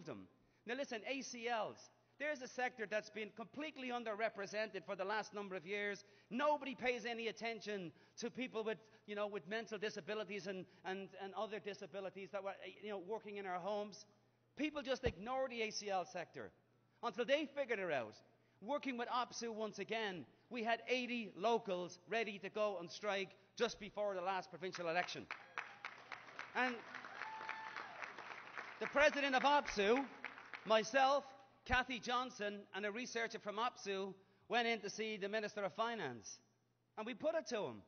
move them. Now listen, ACLs, there's a sector that's been completely underrepresented for the last number of years. Nobody pays any attention to people with, with mental disabilities and other disabilities that were, working in our homes. People just ignore the ACL sector until they figured it out. Working with OPSU once again, we had 80 locals ready to go on strike just before the last provincial election. And the president of OPSU, myself, Kathy Johnson, and a researcher from OPSU went in to see the Minister of Finance. And we put it to him.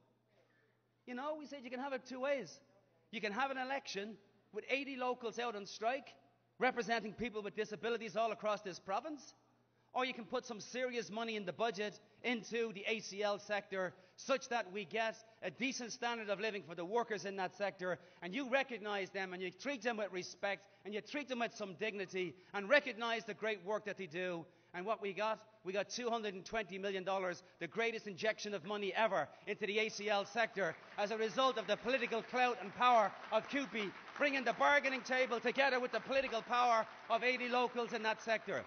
We said you can have it two ways. You can have an election with 80 locals out on strike, representing people with disabilities all across this province, or you can put some serious money in the budget into the ACL sector such that we get a decent standard of living for the workers in that sector, and you recognise them and you treat them with respect and you treat them with some dignity and recognise the great work that they do. And what we got $220 million, the greatest injection of money ever into the ACL sector as a result of the political clout and power of CUPE, bringing the bargaining table together with the political power of 80 locals in that sector.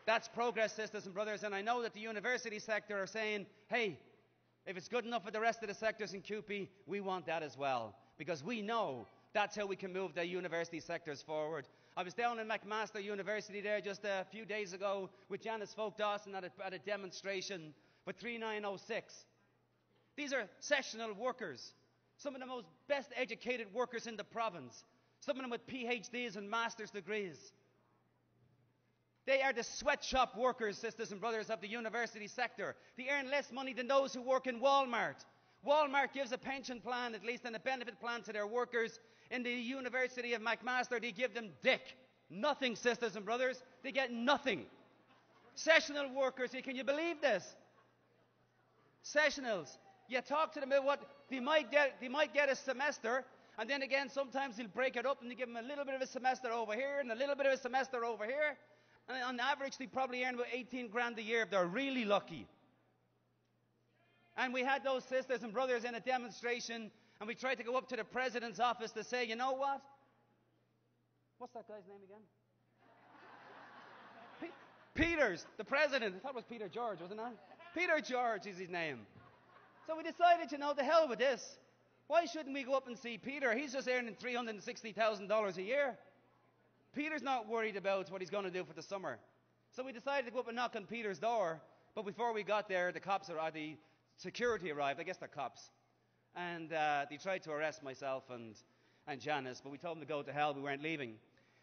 That's progress, sisters and brothers, and I know that the university sector are saying, hey, if it's good enough for the rest of the sectors in CUPE, we want that as well, because we know that's how we can move the university sectors forward. I was down in McMaster University there just a few days ago with Janice Folk Dawson at a demonstration for 3906. These are sessional workers, some of the most best educated workers in the province, some of them with PhDs and master's degrees. They are the sweatshop workers, sisters and brothers, of the university sector. They earn less money than those who work in Walmart. Walmart gives a pension plan, at least, and a benefit plan to their workers. In the University of McMaster, they give them dick. Nothing, sisters and brothers. They get nothing. Sessional workers, can you believe this? Sessionals. You talk to them about what they might get a semester, and then again, sometimes they'll break it up and they give them a little bit of a semester over here and a little bit of a semester over here. And on average, they probably earn about 18 grand a year if they're really lucky. And we had those sisters and brothers in a demonstration, and we tried to go up to the president's office to say, you know what? What's that guy's name again? Peters, the president. I thought it was Peter George, wasn't it? Peter George is his name. So we decided, the hell with this. Why shouldn't we go up and see Peter? He's just earning $360,000 a year. Peter's not worried about what he's going to do for the summer. So we decided to go up and knock on Peter's door. But before we got there, the security arrived. I guess they're cops. And they tried to arrest myself and Janice. But we told them to go to hell. We weren't leaving.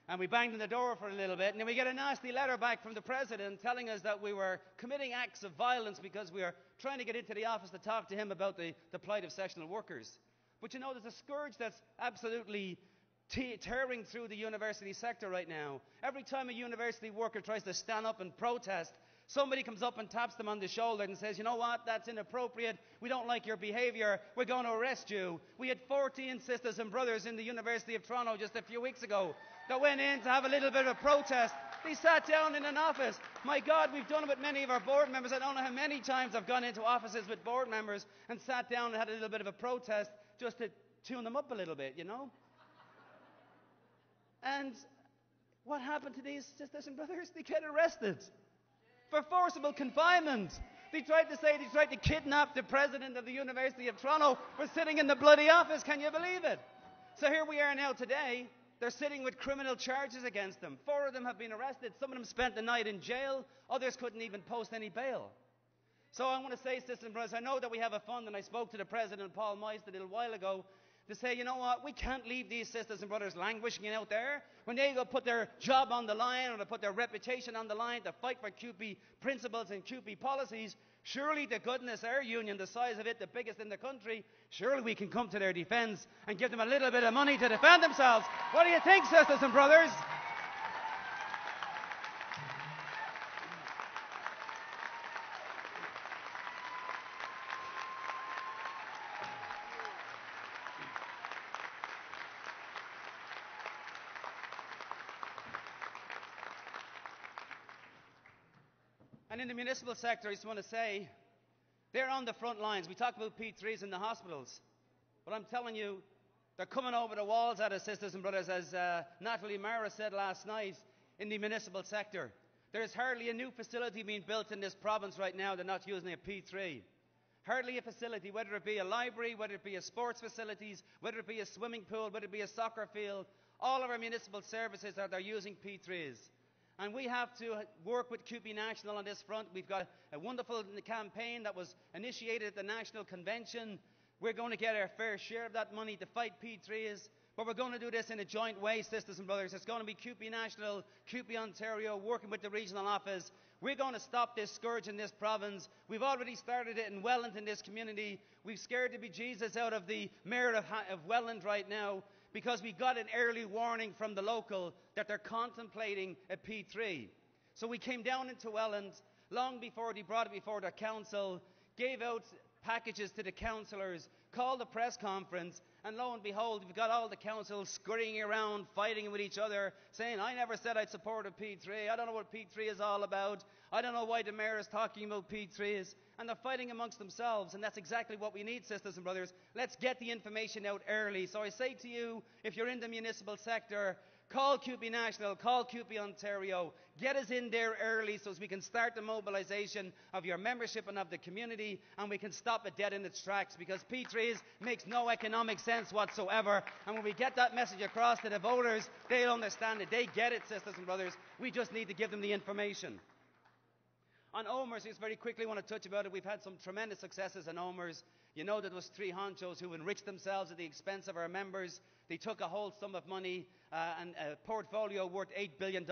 And we banged on the door for a little bit. And then we get a nasty letter back from the president telling us that we were committing acts of violence because we were trying to get into the office to talk to him about the plight of sessional workers. But there's a scourge that's absolutely tearing through the university sector right now. Every time a university worker tries to stand up and protest, somebody comes up and taps them on the shoulder and says, you know what, that's inappropriate, we don't like your behaviour, we're going to arrest you. We had 14 sisters and brothers in the University of Toronto just a few weeks ago that went in to have a little bit of a protest. They sat down in an office. My God, we've done it with many of our board members. I don't know how many times I've gone into offices with board members and sat down and had a little bit of a protest just to tune them up a little bit, And what happened to these sisters and brothers? They get arrested for forcible confinement. They tried to kidnap the president of the University of Toronto for sitting in the bloody office. Can you believe it? So here we are now today. They're sitting with criminal charges against them. 4 of them have been arrested. Some of them spent the night in jail. Others couldn't even post any bail. So I want to say, sisters and brothers, I know that we have a fund, and I spoke to the president, Paul Moist, a little while ago, to say, you know what, we can't leave these sisters and brothers languishing out there. When they go put their job on the line or they put their reputation on the line to fight for CUPE principles and CUPE policies, surely to goodness, our union, the size of it, the biggest in the country, surely we can come to their defence and give them a little bit of money to defend themselves. What do you think, sisters and brothers? And in the municipal sector, I just want to say, they're on the front lines. We talk about P3s in the hospitals. But I'm telling you, they're coming over the walls at us, sisters and brothers. As Natalie Mara said last night, in the municipal sector. There is hardly a new facility being built in this province right now that's not using a P3. Hardly a facility, whether it be a library, whether it be a sports facilities, whether it be a swimming pool, whether it be a soccer field, all of our municipal services are using P3s. And we have to work with CUPE National on this front. We've got a wonderful campaign that was initiated at the National Convention. We're going to get our fair share of that money to fight P3s. But we're going to do this in a joint way, sisters and brothers. It's going to be CUPE National, CUPE Ontario, working with the regional office. We're going to stop this scourge in this province. We've already started it in Welland, in this community. We've scared the bejesus out of the mayor of Welland right now because we got an early warning from the local that they're contemplating a P3. So we came down into Welland long before they brought it before their council, gave out packages to the councillors, called a press conference, and lo and behold, we've got all the councils scurrying around, fighting with each other, saying, I never said I'd support a P3. I don't know what P3 is all about. I don't know why the mayor is talking about P3s. And they're fighting amongst themselves, and that's exactly what we need, sisters and brothers. Let's get the information out early. So I say to you, if you're in the municipal sector, call CUPE National, call CUPE Ontario. Get us in there early so we can start the mobilisation of your membership and of the community, and we can stop it dead in its tracks, because P3s makes no economic sense whatsoever. And when we get that message across to the voters, they'll understand it. They get it, sisters and brothers. We just need to give them the information. On OMERS, just very quickly want to touch about it. We've had some tremendous successes in OMERS. You know that there was three honchos who enriched themselves at the expense of our members. They took a whole sum of money and a portfolio worth $8 billion,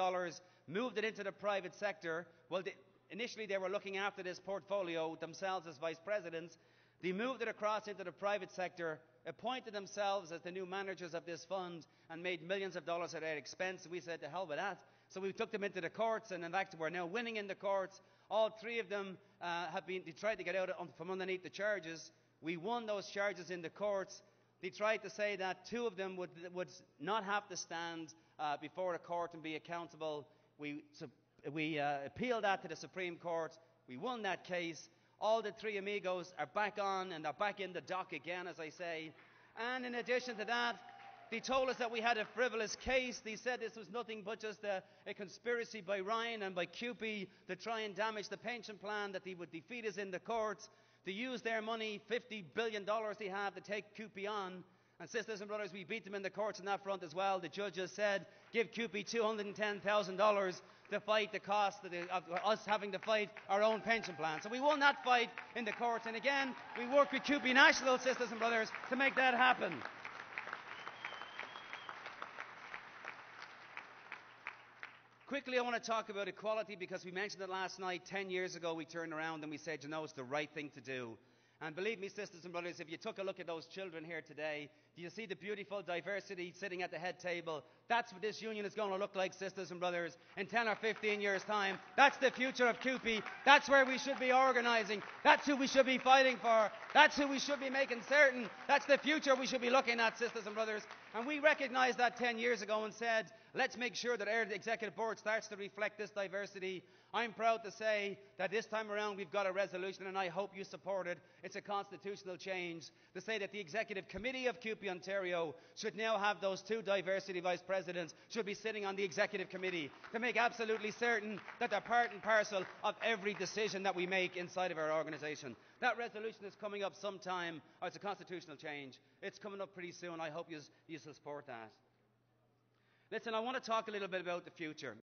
moved it into the private sector. Well, initially they were looking after this portfolio themselves as vice presidents. They moved it across into the private sector, appointed themselves as the new managers of this fund, and made millions of dollars at their expense. We said, to hell with that. So we took them into the courts, and in fact we're now winning in the courts. All three of them they tried to get out from underneath the charges. We won those charges in the courts. They tried to say that two of them would not have to stand before a court and be accountable. We appealed that to the Supreme Court. We won that case. All the three amigos are back on, and they're back in the dock again, as I say. And in addition to that, they told us that we had a frivolous case. They said this was nothing but just a conspiracy by Ryan and by CUPE to try and damage the pension plan, that they would defeat us in the courts. To use their money, $50 billion they have, to take CUPE on. And sisters and brothers, we beat them in the courts on that front as well. The judges said, give CUPE $210,000 to fight the cost of us having to fight our own pension plan. So we won that fight in the courts. And again, we work with CUPE National, sisters and brothers, to make that happen. Quickly, I want to talk about equality, because we mentioned it last night. 10 years ago, we turned around and we said, you know, it's the right thing to do. And believe me, sisters and brothers, if you took a look at those children here today, do you see the beautiful diversity sitting at the head table? That's what this union is going to look like, sisters and brothers, in 10 or 15 years' time. That's the future of CUPE. That's where we should be organising. That's who we should be fighting for. That's who we should be making certain. That's the future we should be looking at, sisters and brothers. And we recognised that 10 years ago and said, let's make sure that our executive board starts to reflect this diversity. I'm proud to say that this time around we've got a resolution, and I hope you support it. It's a constitutional change to say that the executive committee of CUPE Ontario should now have those two diversity vice presidents, should be sitting on the executive committee, to make absolutely certain that they're part and parcel of every decision that we make inside of our organisation. That resolution is coming up sometime. It's a constitutional change. It's coming up pretty soon. I hope you support that. Listen, I want to talk a little bit about the future.